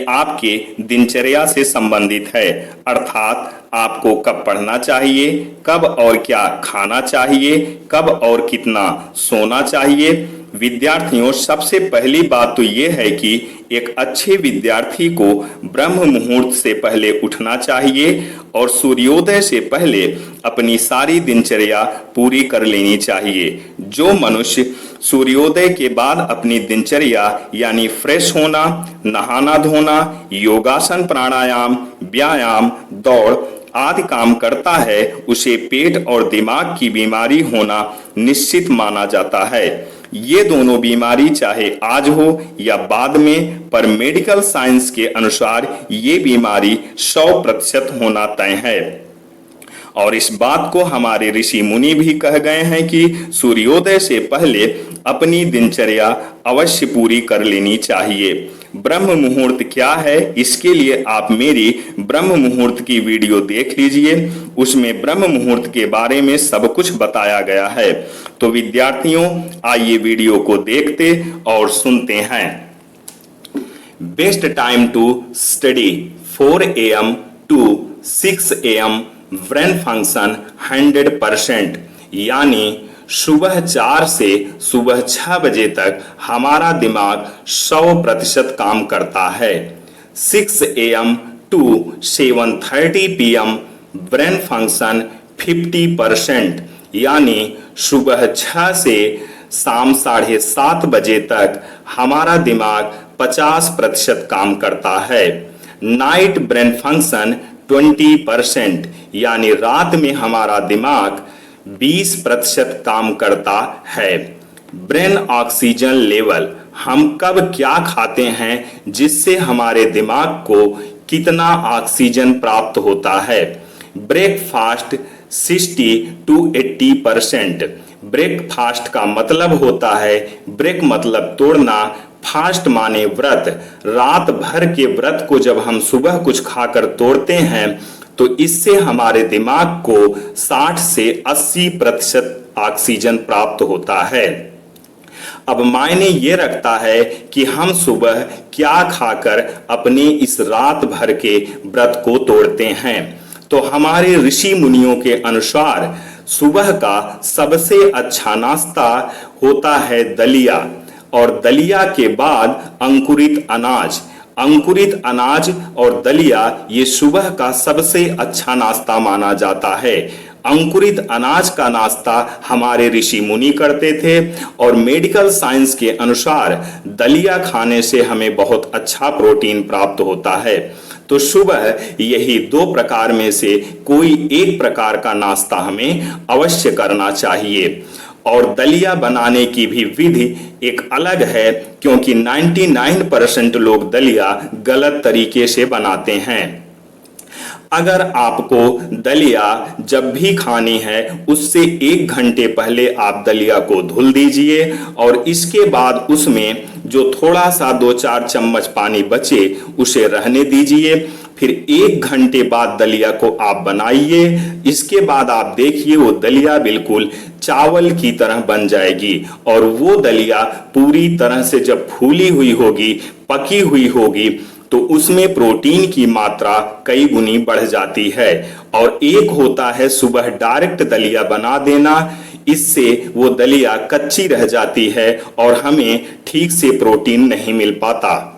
आपके दिनचर्या से संबंधित है, अर्थात आपको कब पढ़ना चाहिए, कब और क्या खाना चाहिए, कब और कितना सोना चाहिए। विद्यार्थियों, सबसे पहली बात तो ये है कि एक अच्छे विद्यार्थी को ब्रह्म मुहूर्त से पहले उठना चाहिए और सूर्योदय से पहले अपनी सारी दिनचर्या पूरी कर लेनी चाहिए। जो मनुष्य सूर्योदय के बाद अपनी दिनचर्या यानी फ्रेश होना, नहाना धोना, योगासन, प्राणायाम, व्यायाम, दौड़ आदि काम करता है, उसे पेट और दिमाग की बीमारी होना निश्चित माना जाता है। ये दोनों बीमारी चाहे आज हो या बाद में, पर मेडिकल साइंस के अनुसार ये बीमारी 100% होना तय है। और इस बात को हमारे ऋषि मुनि भी कह गए हैं कि सूर्योदय से पहले अपनी दिनचर्या अवश्य पूरी कर लेनी चाहिए। ब्रह्म मुहूर्त क्या है, इसके लिए आप मेरी ब्रह्म मुहूर्त की वीडियो देख लीजिए, उसमें ब्रह्म मुहूर्त के बारे में सब कुछ बताया गया है। तो विद्यार्थियों, आइए वीडियो को देखते और सुनते हैं। Best time to study 4 AM to 6 AM, brain function 100%, यानी सुबह 4 से सुबह 6 बजे तक हमारा दिमाग 100% काम करता है। 6 AM to 7:30 PM, brain function 50%, यानी सुबह 6 से शाम 7:30 बजे तक हमारा दिमाग 50% काम करता है। नाइट ब्रेन फंक्शन 20%, यानी रात में हमारा दिमाग 20% काम करता है। ब्रेन ऑक्सीजन लेवल, हम कब क्या खाते हैं जिससे हमारे दिमाग को कितना ऑक्सीजन प्राप्त होता है। Breakfast 60 to 80%। ब्रेकफास्ट का मतलब होता है, ब्रेक मतलब तोड़ना, फास्ट माने व्रत। रात भर के व्रत को जब हम सुबह कुछ खाकर तोड़ते हैं तो इससे हमारे दिमाग को 60 से 80% ऑक्सीजन प्राप्त होता है। अब मायने ये रखता है कि हम सुबह क्या खाकर अपने इस रात भर के व्रत को तोड़ते हैं। तो हमारे ऋषि मुनियों के अनुसार सुबह का सबसे अच्छा नाश्ता होता है दलिया, और दलिया के बाद अंकुरित अनाज। अंकुरित अनाज और दलिया ये सुबह का सबसे अच्छा नाश्ता माना जाता है। अंकुरित अनाज का नाश्ता हमारे ऋषि मुनि करते थे और मेडिकल साइंस के अनुसार दलिया खाने से हमें बहुत अच्छा प्रोटीन प्राप्त होता है। तो सुबह यही 2 प्रकार में से कोई एक प्रकार का नाश्ता हमें अवश्य करना चाहिए। और दलिया बनाने की भी विधि एक अलग है, क्योंकि 99% लोग दलिया गलत तरीके से बनाते हैं। अगर आपको दलिया जब भी खानी है उससे 1 घंटे पहले आप दलिया को धुल दीजिए और इसके बाद उसमें जो थोड़ा सा 2-4 चम्मच पानी बचे उसे रहने दीजिए। फिर 1 घंटे बाद दलिया को आप बनाइए। इसके बाद आप देखिए वो दलिया बिल्कुल चावल की तरह बन जाएगी और वो दलिया पूरी तरह से जब फूली हुई होगी, पकी हुई होगी, तो उसमें प्रोटीन की मात्रा कई गुनी बढ़ जाती है। और एक होता है सुबह डायरेक्ट दलिया बना देना, इससे वो दलिया कच्ची रह जाती है और हमें ठीक से प्रोटीन नहीं मिल पाता।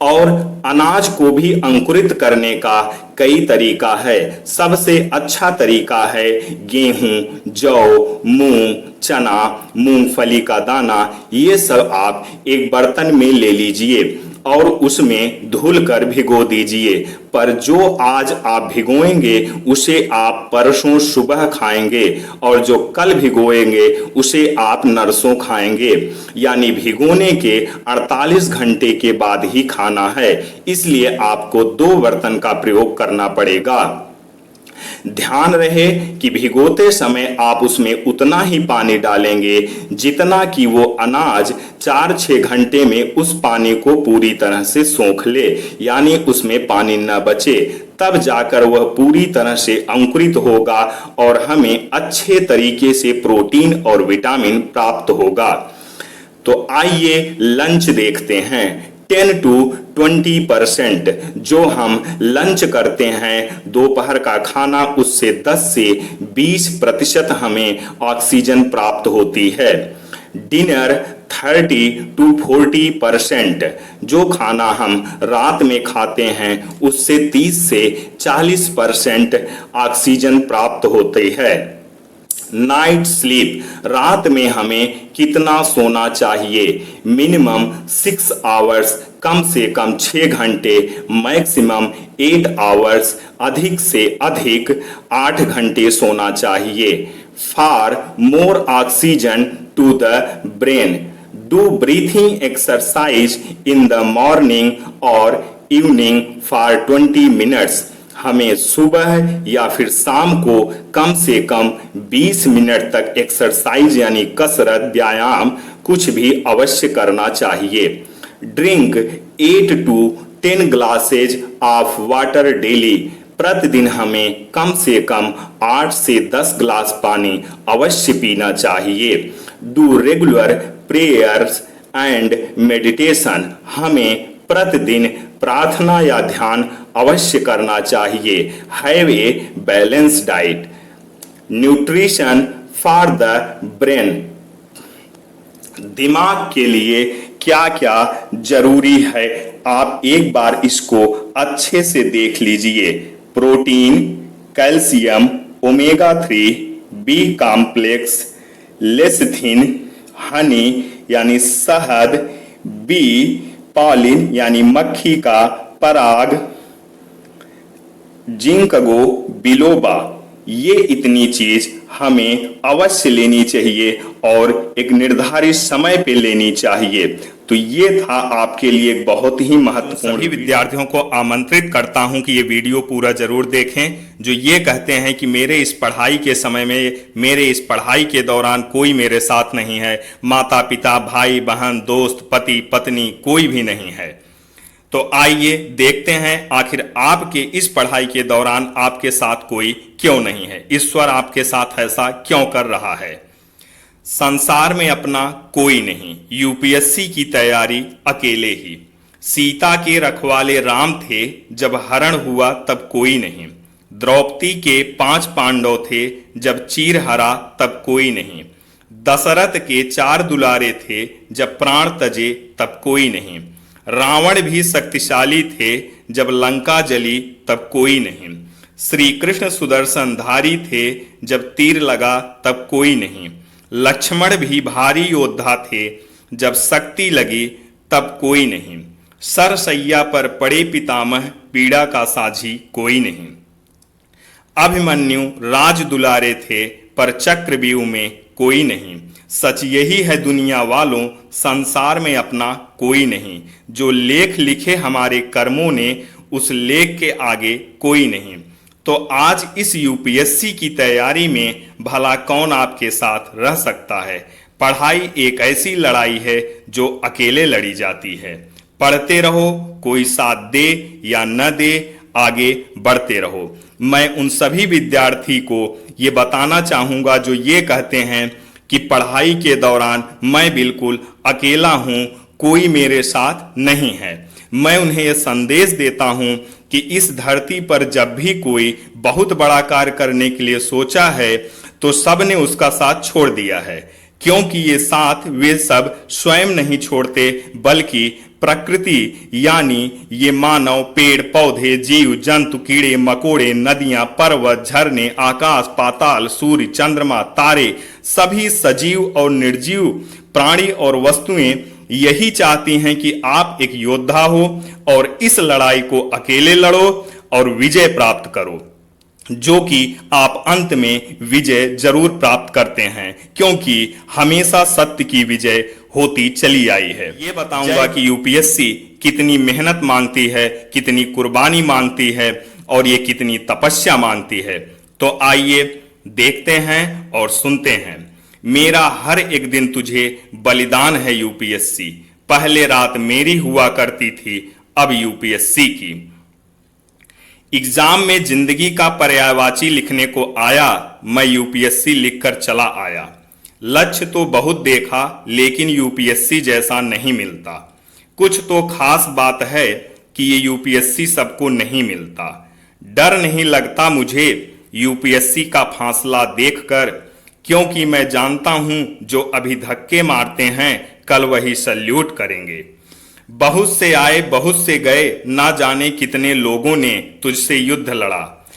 और अनाज को भी अंकुरित करने का कई तरीका है। सबसे अच्छा तरीका है गेहूं, जौ, मूंग, चना, मूंगफली का दाना, ये सब आप एक बर्तन में ले लीजिए और उसमें धुलकर भिगो दीजिए। पर जो आज आप भिगोएंगे उसे आप परसों सुबह खाएंगे और जो कल भिगोएंगे उसे आप नरसों खाएंगे। यानी भिगोने के 48 घंटे के बाद ही खाना है। इसलिए आपको 2 बर्तन का प्रयोग करना पड़ेगा। ध्यान रहे कि भिगोते समय आप उसमें उतना ही पानी डालेंगे जितना कि वो अनाज 4-6 घंटे में उस पानी को पूरी तरह से सोख ले, यानी उसमें पानी न बचे। तब जाकर वह पूरी तरह से अंकुरित होगा और हमें अच्छे तरीके से प्रोटीन और विटामिन प्राप्त होगा। तो आइए लंच देखते हैं। 10 to 20%। जो हम लंच करते हैं, दोपहर का खाना, उससे 10 से 20% हमें ऑक्सीजन प्राप्त होती है। Dinner 30 to 40%। जो खाना हम रात में खाते हैं उससे 30 से 40% ऑक्सीजन प्राप्त होती है। नाइट स्लीप, रात में हमें कितना सोना चाहिए? मिनिमम 6 आवर्स, कम से कम 6 घंटे, मैक्सिमम 8 आवर्स, अधिक से अधिक 8 घंटे सोना चाहिए। For more oxygen to the brain, do breathing exercise in the morning और इवनिंग फॉर 20 मिनट्स। हमें सुबह या फिर शाम को कम से कम 20 मिनट तक एक्सरसाइज यानी कसरत, व्यायाम कुछ भी अवश्य करना चाहिए। Drink 8 to 10 glasses of water daily, प्रतिदिन हमें कम से कम 8 से 10 ग्लास पानी अवश्य पीना चाहिए। Do regular prayers and meditation, हमें प्रतिदिन प्रार्थना या ध्यान अवश्य करना चाहिए। Have a balance diet. Nutrition for the brain, दिमाग के लिए क्या क्या जरूरी है, आप एक बार इसको अच्छे से देख लीजिए। Protein, calcium, omega 3, B complex, lecithin, honey यानी शहद, बी पॉलिन यानी मक्खी का पराग, जिंकगो बिलोबा, ये इतनी चीज हमें अवश्य लेनी चाहिए और एक निर्धारित समय पे लेनी चाहिए। तो ये था आपके लिए एक बहुत ही महत्वपूर्ण। सभी विद्यार्थियों को आमंत्रित करता हूं कि ये वीडियो पूरा जरूर देखें, जो ये कहते हैं कि मेरे इस पढ़ाई के समय में, मेरे इस पढ़ाई के दौरान कोई मेरे साथ नहीं है, माता पिता, भाई बहन, दोस्त, पति पत्नी कोई भी नहीं है। तो आइए देखते हैं आखिर आपके इस पढ़ाई के दौरान आपके साथ कोई क्यों नहीं है, ईश्वर आपके साथ ऐसा क्यों कर रहा है। संसार में अपना कोई नहीं, यूपीएससी की तैयारी अकेले ही। सीता के रखवाले राम थे, जब हरण हुआ तब कोई नहीं। द्रौपदी के 5 पांडव थे, जब चीर हरा तब कोई नहीं। दशरथ के 4 दुलारे थे, जब प्राण तजे तब कोई नहीं। रावण भी शक्तिशाली थे, जब लंका जली तब कोई नहीं। श्री कृष्ण सुदर्शनधारी थे, जब तीर लगा तब कोई नहीं। लक्ष्मण भी भारी योद्धा थे, जब शक्ति लगी तब कोई नहीं। सरसैया पर पड़े पितामह, पीड़ा का साझी कोई नहीं। अभिमन्यु राज दुलारे थे, पर चक्रव्यूह में कोई नहीं। सच यही है दुनिया वालों, संसार में अपना कोई नहीं। जो लेख लिखे हमारे कर्मों ने, उस लेख के आगे कोई नहीं। तो आज इस यूपीएससी की तैयारी में भला कौन आपके साथ रह सकता है। पढ़ाई एक ऐसी लड़ाई है जो अकेले लड़ी जाती है। पढ़ते रहो, कोई साथ दे या न दे, आगे बढ़ते रहो। मैं उन सभी विद्यार्थी को ये बताना चाहूँगा जो ये कहते हैं कि पढ़ाई के दौरान मैं बिल्कुल अकेला हूँ, कोई मेरे साथ नहीं है। मैं उन्हें यह संदेश देता हूँ कि इस धरती पर जब भी कोई बहुत बड़ा कार्य करने के लिए सोचा है, तो सब ने उसका साथ छोड़ दिया है। क्योंकि ये साथ वे सब स्वयं नहीं छोड़ते, बल्कि प्रकृति यानी ये मानव, पेड़ पौधे, जीव जंतु, कीड़े मकोड़े, नदियां, पर्वत, झरने, आकाश पाताल, सूर्य, चंद्रमा, तारे, सभी सजीव और निर्जीव प्राणी और वस्तुएं यही चाहती हैं कि आप एक योद्धा हो और इस लड़ाई को अकेले लड़ो और विजय प्राप्त करो, जो कि आप अंत में विजय जरूर प्राप्त करते हैं, क्योंकि हमेशा सत्य की विजय होती चली आई है। ये बताऊंगा कि यूपीएससी कितनी मेहनत मांगती है, कितनी कुर्बानी मांगती है और ये कितनी तपस्या मांगती है। तो आइए देखते हैं और सुनते हैं। मेरा हर एक दिन तुझे बलिदान है यूपीएससी, पहले रात मेरी हुआ करती थी, अब यूपीएससी की। एग्जाम में जिंदगी का पर्यायवाची लिखने को आया, मैं यूपीएससी लिखकर चला आया। लक्ष्य तो बहुत देखा, लेकिन यूपीएससी जैसा नहीं मिलता। कुछ तो खास बात है कि ये यूपीएससी सबको नहीं मिलता। डर नहीं लगता मुझे यूपीएससी का फासला देखकर, क्योंकि मैं जानता हूं जो अभी धक्के मारते हैं कल वही सल्यूट करेंगे। बहुत से आए बहुत से गए, ना जाने कितने लोगों ने तुझसे युद्ध लड़ा।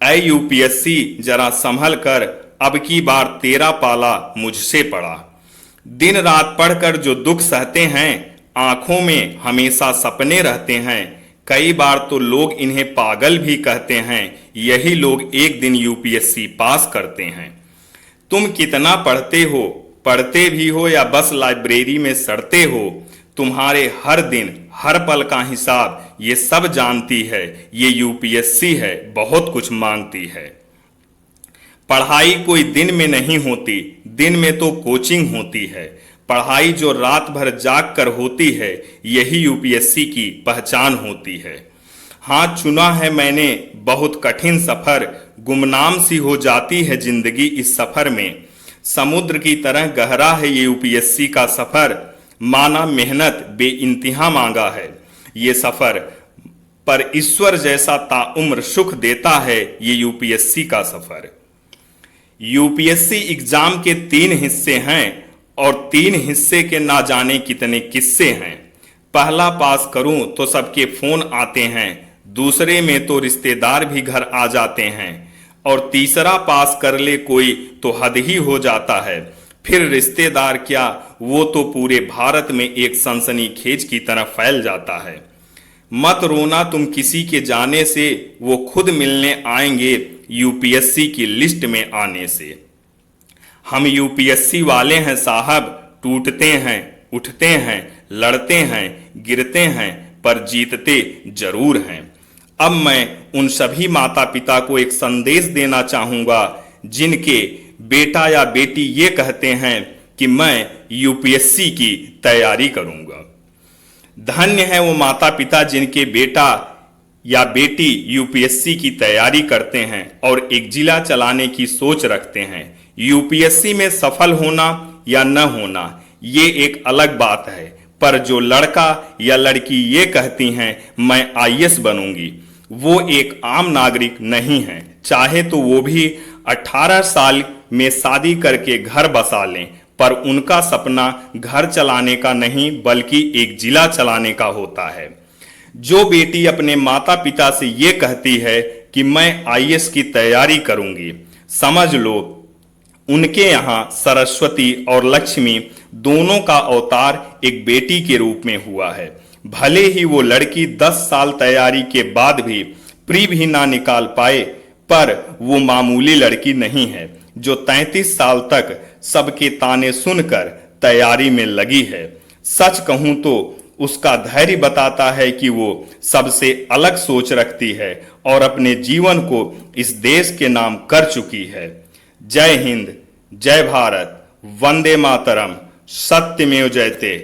ऐ यूपीएससी जरा संभल कर, अब की बार तेरा पाला मुझसे पड़ा। दिन रात पढ़कर जो दुख सहते हैं, आंखों में हमेशा सपने रहते हैं। कई बार तो लोग इन्हें पागल भी कहते हैं, यही लोग एक दिन यूपीएससी पास करते हैं। तुम कितना पढ़ते हो, पढ़ते भी हो या बस लाइब्रेरी में सड़ते हो, तुम्हारे हर दिन हर पल का हिसाब ये सब जानती है। ये यूपीएससी है, बहुत कुछ मांगती है। पढ़ाई कोई दिन में नहीं होती, दिन में तो कोचिंग होती है। पढ़ाई जो रात भर जाग कर होती है, यही यूपीएससी की पहचान होती है। हाँ, चुना है मैंने बहुत कठिन सफर, गुमनाम सी हो जाती है जिंदगी इस सफर में। समुद्र की तरह गहरा है ये यूपीएससी का सफर, माना मेहनत बेइंतहा मांगा है ये सफर, पर ईश्वर जैसा ताउम्र सुख देता है ये यूपीएससी का सफर। यूपीएससी एग्जाम के 3 हिस्से हैं और 3 हिस्से के ना जाने कितने किस्से हैं। पहला पास करूं तो सबके फोन आते हैं, दूसरे में तो रिश्तेदार भी घर आ जाते हैं, और तीसरा पास कर ले कोई तो हद ही हो जाता है। फिर रिश्तेदार क्या, वो तो पूरे भारत में एक सनसनीखेज की तरह फैल जाता है। मत रोना तुम किसी के जाने से, वो खुद मिलने आएंगे यूपीएससी की लिस्ट में आने से। हम यूपीएससी वाले हैं साहब, टूटते हैं, उठते हैं, लड़ते हैं, गिरते हैं, पर जीतते जरूर हैं। अब मैं उन सभी माता पिता को एक संदेश देना चाहूंगा जिनके बेटा या बेटी ये कहते हैं कि मैं यूपीएससी की तैयारी करूंगा। धन्य है वो माता पिता जिनके बेटा या बेटी यूपीएससी की तैयारी करते हैं और एक जिला चलाने की सोच रखते हैं। यूपीएससी में सफल होना या न होना ये एक अलग बात है, पर जो लड़का या लड़की ये कहती हैं मैं आईएएस बनूंगी, वो एक आम नागरिक नहीं है। चाहे तो वो भी 18 साल में शादी करके घर बसा लें, पर उनका सपना घर चलाने का नहीं बल्कि एक जिला चलाने का होता है। जो बेटी अपने माता पिता से ये कहती है कि मैं आईएएस की तैयारी करूंगी, समझ लो उनके यहाँ सरस्वती और लक्ष्मी दोनों का अवतार एक बेटी के रूप में हुआ है। भले ही वो लड़की 10 साल तैयारी के बाद भी प्री भी ना निकाल पाए, पर वो मामूली लड़की नहीं है जो 33 साल तक सबके ताने सुनकर तैयारी में लगी है। सच कहूं तो उसका धैर्य बताता है कि वो सबसे अलग सोच रखती है और अपने जीवन को इस देश के नाम कर चुकी है। जय हिंद, जय भारत, वंदे मातरम, सत्यमेव जयते।